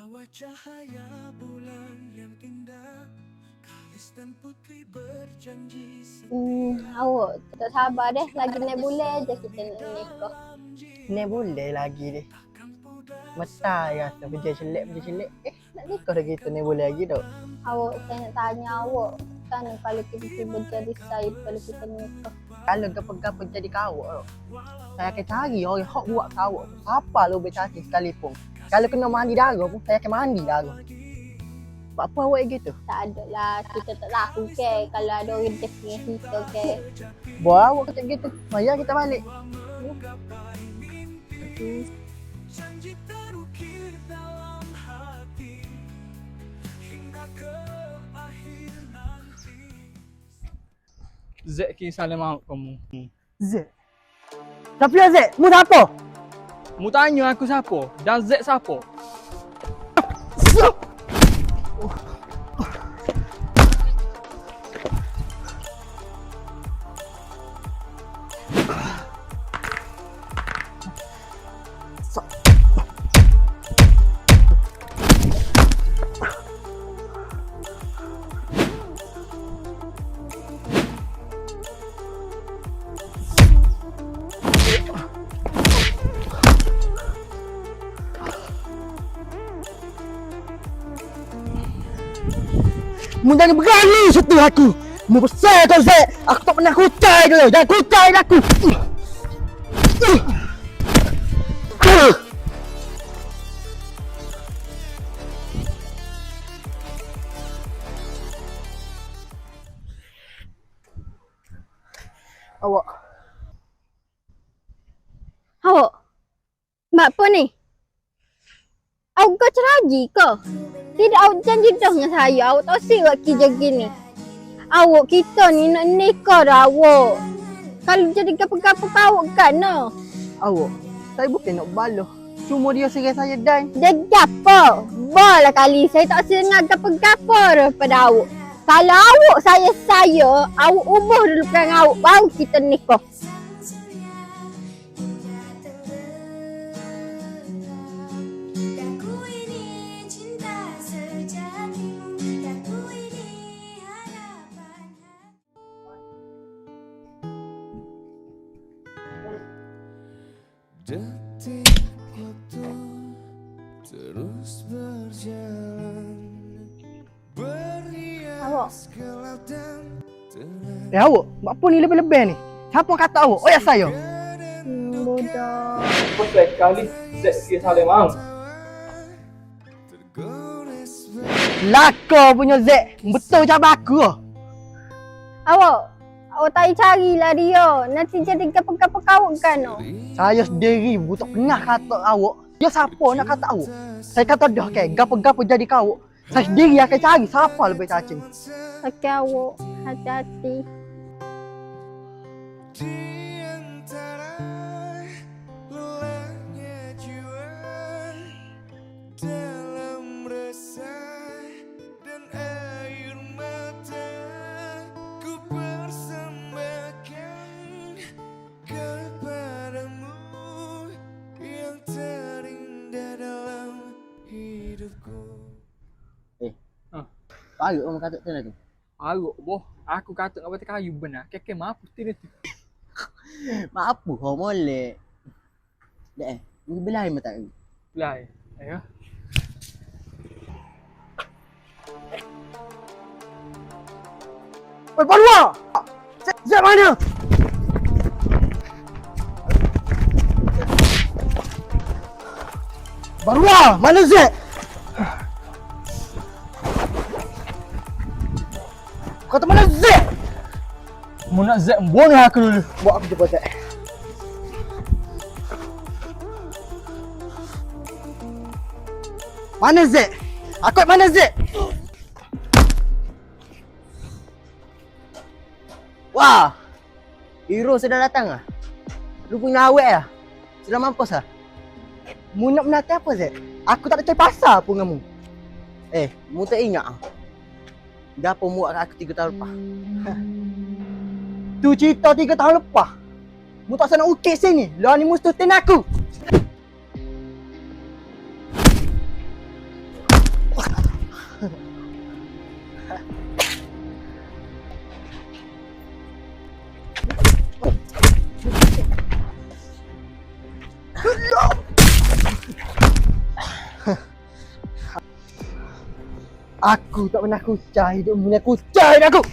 Bawa cahaya bulan yang indah, Kalis dan Putri berjanji setia. Awak tak sabar deh. Lagi 6 bulan je kita nak nikah. Ni boleh lagi deh. Mata ya rasa kerja celik. Nak nikah dah kita ni boleh lagi tak? Awak, saya nak tanya awak. Kan kalau tiba-tiba jadi saya kalau kita nikah. Kalau gapa-gapa jadi kawak tau. Saya akan cari orang hok buat kawak tu. Siapa lu bercacing sekalipun. Kalau kena mandi darah pun saya akan mandi darah. Buat apa awak gitu? Tak ada lah. Kita tak tahu ke. Kalau ada orang dekat dengan kita ke. Buat awak kata gitu. Maya kita balik. Janji terukir dalam hati hingga ke akhir nanti. Zek kini salah mahu kamu. Zek. Tapi ya Zek, mu siapa? Mu tanya aku siapa? Dan Zek siapa? Mu jangan berani sentuh aku. Mu besar kau Zek. Aku tak pernah kucai kau. Jangan kucai aku. Awak. Awak. Mak apa ni? Awak kau ceragi ke? Tidak, awak janji dah dengan saya. Awak tak siap kerja gini. Awak kita ni nak nikah dah awak. Kalau jadi gapa-gapa awak kan no? Awak. Saya bukan nak baloh. Cuma dia serai saya dan. Dia gapa? Bola kali saya tak senang gapa-gapa daripada awak. Kalau awak saya, awak ubah dulu perangai awak baru kita nikah. Detik waktu terus berjalan, berhias gelap dan terang. Awak. Buat apa ni lebih-lebih ni? Siapa kata awak? Oh ya saya. Bodoh. Pasal kali Zek kini salah mahu. Tergores Laka punya Zek. Betul cabar aku. Awak tak carilah dia. Nanti jadi gapa-gapa awak kan no? Saya sendiri tak pernah kata awak. Dia siapa nak kata awak? Saya kata dah ke, gapa-gapa jadi kawak. Saya sendiri akan cari siapa lebih cacing. Okey awak, hati-hati. di antara lelahnya jiwa, dalam resah dan air mata, ku persembahkan kepadamu yang terindah dalam hidupku. Parut orang kata tu. Aruk boh. Aku kata nak batu kayu benar. Keke mampu tidak tu. Mak apa kau molek? Dek, ni belai mata aku. Lai. Ayo. Oi, Barua! Zek mana? Barua, mana Zek? Kata mana Zek? Mu nak Zek bunuh aku dulu. Buat aku jumpa Zek. Mana Zek? Aku mana Zek? Wah! Hero sudah datang ah. Lu punya awet ah. Sudah mampus ah. Mu nak menanti apa Zek? Aku tak ada cari pasal pun dengan mu. Mu tak ingat ah. Gapo mu kat aku 3 tahun lepas. Tu cerita 3 tahun lepas. Mu tak sana ukit sini. Lah ni mesti tin aku. Aku tak pernah kucai hidupmu ni, kucai aku.